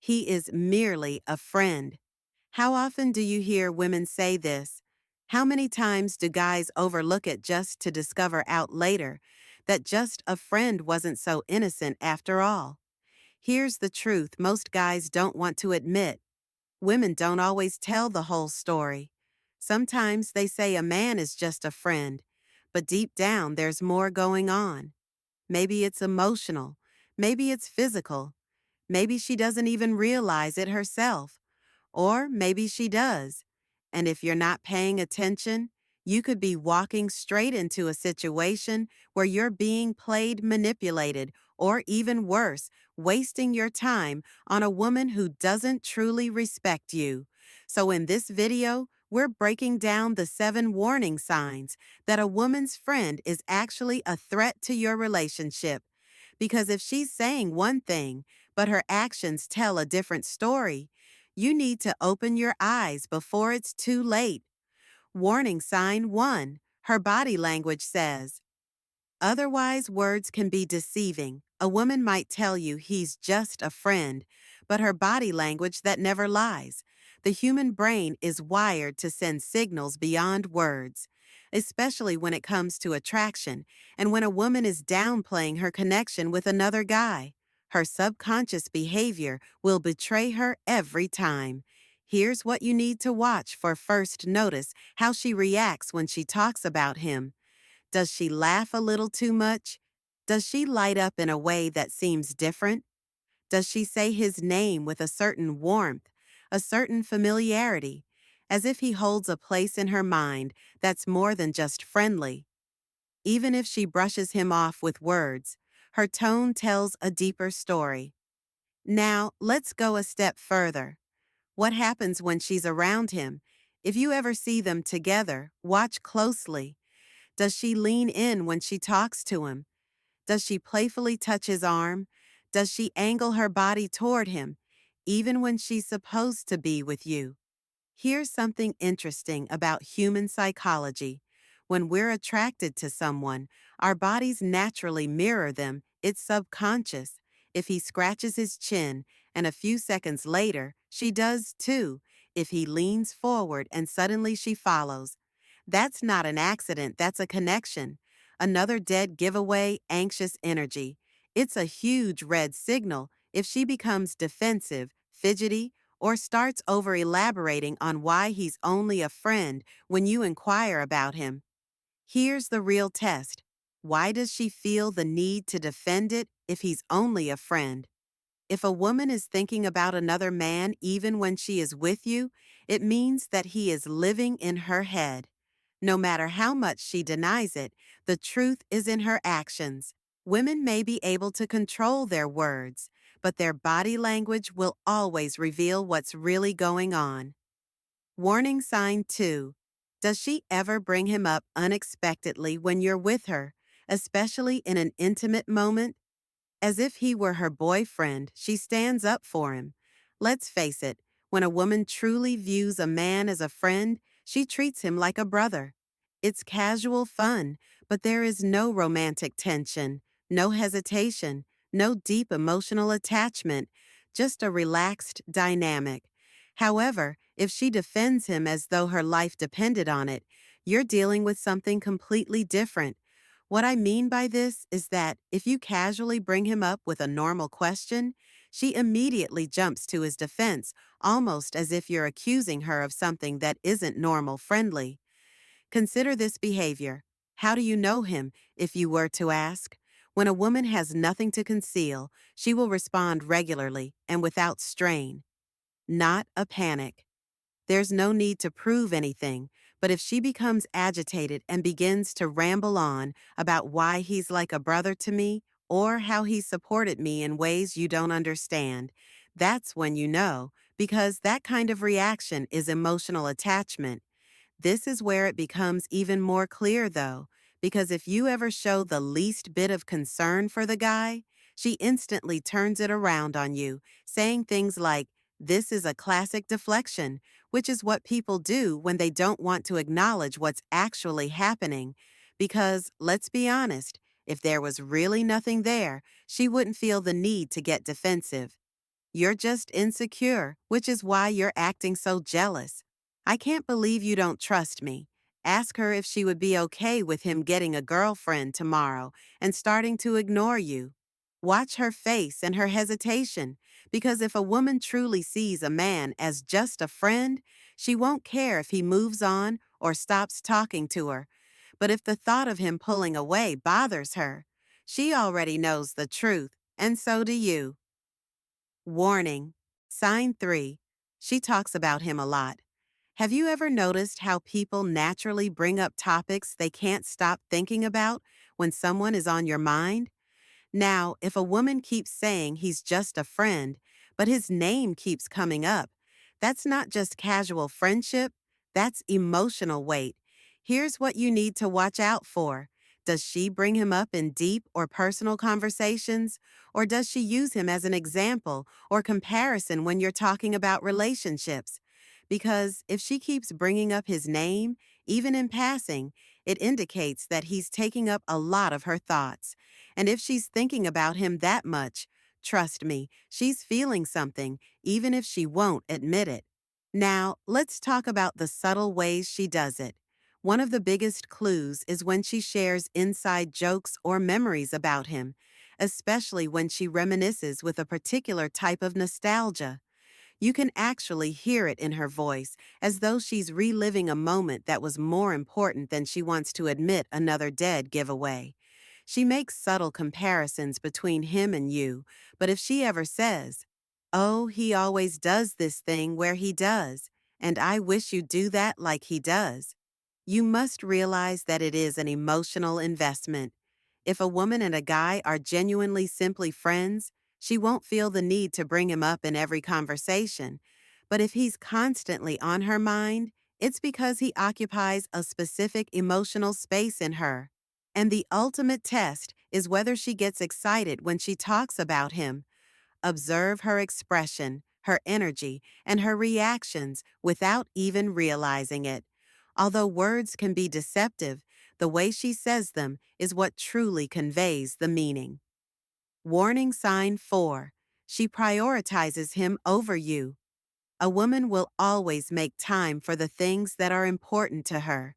He is merely a friend. How often do you hear women say this? How many times do guys overlook it just to discover out later that just a friend wasn't so innocent after all? Here's the truth most guys don't want to admit. Women don't always tell the whole story. Sometimes they say a man is just a friend, but deep down there's more going on. Maybe it's emotional. Maybe it's physical. Maybe she doesn't even realize it herself. Or maybe she does. And if you're not paying attention, you could be walking straight into a situation where you're being played, manipulated, or even worse, wasting your time on a woman who doesn't truly respect you. So in this video, we're breaking down the 7 warning signs that a woman's friend is actually a threat to your relationship. Because if she's saying one thing, but her actions tell a different story, you need to open your eyes before it's too late. Warning sign 1. Her body language says, otherwise, words can be deceiving. A woman might tell you he's just a friend, but her body language that never lies. The human brain is wired to send signals beyond words, especially when it comes to attraction and when a woman is downplaying her connection with another guy. Her subconscious behavior will betray her every time. Here's what you need to watch for. First, notice how she reacts when she talks about him. Does she laugh a little too much? Does she light up in a way that seems different? Does she say his name with a certain warmth, a certain familiarity, as if he holds a place in her mind that's more than just friendly? Even if she brushes him off with words, her tone tells a deeper story. Now, let's go a step further. What happens when she's around him? If you ever see them together, watch closely. Does she lean in when she talks to him? Does she playfully touch his arm? Does she angle her body toward him, even when she's supposed to be with you? Here's something interesting about human psychology. When we're attracted to someone, our bodies naturally mirror them. It's subconscious. If he scratches his chin, and a few seconds later, she does too. If he leans forward and suddenly she follows. That's not an accident, that's a connection. Another dead giveaway, anxious energy. It's a huge red signal if she becomes defensive, fidgety, or starts over-elaborating on why he's only a friend when you inquire about him. Here's the real test. Why does she feel the need to defend it if he's only a friend? If a woman is thinking about another man even when she is with you, it means that he is living in her head. No matter how much she denies it, the truth is in her actions. Women may be able to control their words, but their body language will always reveal what's really going on. Warning sign 2. Does she ever bring him up unexpectedly when you're with her, especially in an intimate moment? As if he were her boyfriend, she stands up for him. Let's face it, when a woman truly views a man as a friend, she treats him like a brother. It's casual fun, but there is no romantic tension, no hesitation, no deep emotional attachment, just a relaxed dynamic. However, if she defends him as though her life depended on it, you're dealing with something completely different. What I mean by this is that if you casually bring him up with a normal question, she immediately jumps to his defense, almost as if you're accusing her of something that isn't normal friendly. Consider this behavior. How do you know him, if you were to ask? When a woman has nothing to conceal, she will respond regularly and without strain. Not a panic. There's no need to prove anything, but if she becomes agitated and begins to ramble on about why he's like a brother to me or how he supported me in ways you don't understand, that's when you know, because that kind of reaction is emotional attachment. This is where it becomes even more clear, though, because if you ever show the least bit of concern for the guy, she instantly turns it around on you, saying things like, "This is a classic deflection," which is what people do when they don't want to acknowledge what's actually happening. Because, let's be honest, if there was really nothing there, she wouldn't feel the need to get defensive. You're just insecure, which is why you're acting so jealous. I can't believe you don't trust me. Ask her if she would be okay with him getting a girlfriend tomorrow and starting to ignore you. Watch her face and her hesitation, because if a woman truly sees a man as just a friend, she won't care if he moves on or stops talking to her. But if the thought of him pulling away bothers her, she already knows the truth, and so do you. Warning. Sign 3. She talks about him a lot. Have you ever noticed how people naturally bring up topics they can't stop thinking about when someone is on your mind? Now, if a woman keeps saying he's just a friend, but his name keeps coming up, that's not just casual friendship, that's emotional weight. Here's what you need to watch out for. Does she bring him up in deep or personal conversations, or does she use him as an example or comparison when you're talking about relationships? Because if she keeps bringing up his name, even in passing, it indicates that he's taking up a lot of her thoughts. And if she's thinking about him that much, trust me, she's feeling something, even if she won't admit it. Now, let's talk about the subtle ways she does it. One of the biggest clues is when she shares inside jokes or memories about him, especially when she reminisces with a particular type of nostalgia. You can actually hear it in her voice, as though she's reliving a moment that was more important than she wants to admit another dead giveaway. She makes subtle comparisons between him and you, but if she ever says, "Oh, he always does this thing where he does, and I wish you'd do that like he does," you must realize that it is an emotional investment. If a woman and a guy are genuinely simply friends, she won't feel the need to bring him up in every conversation. But if he's constantly on her mind, it's because he occupies a specific emotional space in her. And the ultimate test is whether she gets excited when she talks about him. Observe her expression, her energy, and her reactions without even realizing it. Although words can be deceptive, the way she says them is what truly conveys the meaning. Warning sign 4. She prioritizes him over you. A woman will always make time for the things that are important to her.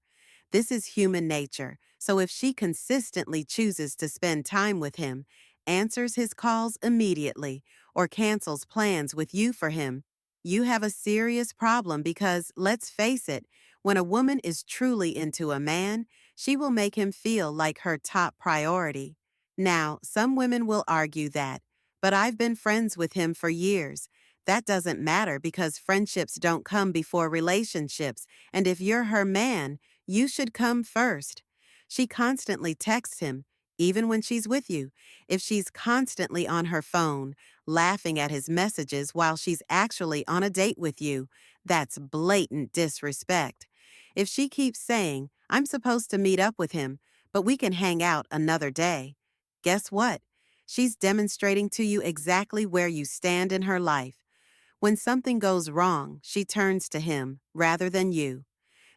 This is human nature, so if she consistently chooses to spend time with him, answers his calls immediately, or cancels plans with you for him, you have a serious problem because, let's face it, when a woman is truly into a man, she will make him feel like her top priority. Now, some women will argue that, but I've been friends with him for years. That doesn't matter because friendships don't come before relationships, and if you're her man, you should come first. She constantly texts him, even when she's with you. If she's constantly on her phone, laughing at his messages while she's actually on a date with you, that's blatant disrespect. If she keeps saying, "I'm supposed to meet up with him, but we can hang out another day," guess what? She's demonstrating to you exactly where you stand in her life. When something goes wrong, she turns to him rather than you.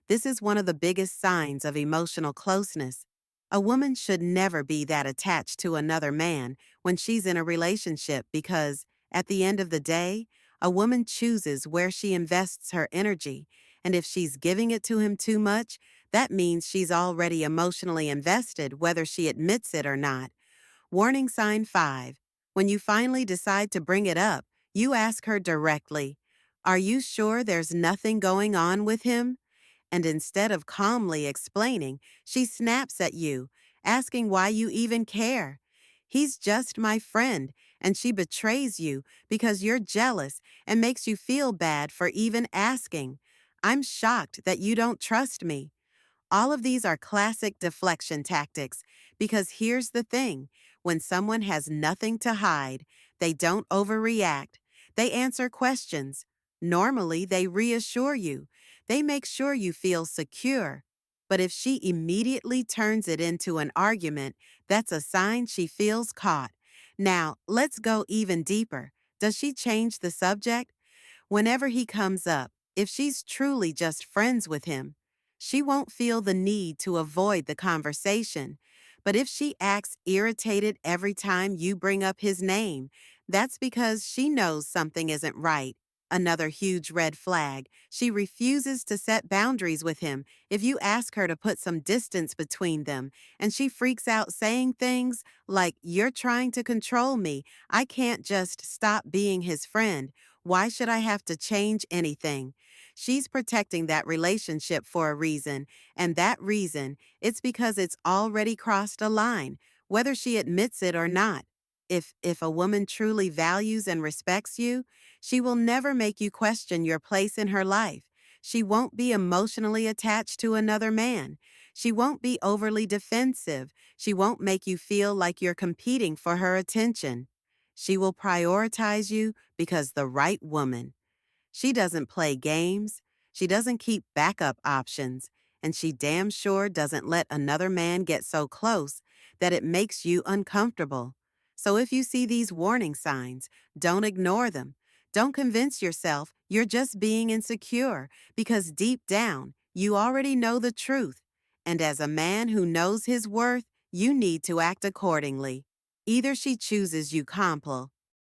This is one of the biggest signs of emotional closeness. A woman should never be that attached to another man when she's in a relationship because, at the end of the day, a woman chooses where she invests her energy, and if she's giving it to him too much, that means she's already emotionally invested whether she admits it or not. Warning sign 5. When you finally decide to bring it up, you ask her directly, "Are you sure there's nothing going on with him?" And instead of calmly explaining, she snaps at you, asking why you even care. "He's just my friend," and she betrays you because you're jealous and makes you feel bad for even asking. "I'm shocked that you don't trust me." All of these are classic deflection tactics because here's the thing: when someone has nothing to hide, they don't overreact. They answer questions. Normally, they reassure you. They make sure you feel secure. But if she immediately turns it into an argument, that's a sign she feels caught. Now, let's go even deeper. Does she change the subject? Whenever he comes up, if she's truly just friends with him, she won't feel the need to avoid the conversation. But if she acts irritated every time you bring up his name, That's because she knows something isn't right. Another huge red flag. She refuses to set boundaries with him if you ask her to put some distance between them, and she freaks out saying things like, "You're trying to control me. I can't just stop being his friend. Why should I have to change anything?" She's protecting that relationship for a reason, and that reason, it's because it's already crossed a line, whether she admits it or not. If a woman truly values and respects you, she will never make you question your place in her life. She won't be emotionally attached to another man. She won't be overly defensive. She won't make you feel like you're competing for her attention. She will prioritize you because the right woman. She doesn't play games, she doesn't keep backup options, and she damn sure doesn't let another man get so close that it makes you uncomfortable. So if you see these warning signs, don't ignore them. Don't convince yourself you're just being insecure because deep down, you already know the truth. And as a man who knows his worth, you need to act accordingly. Either she chooses you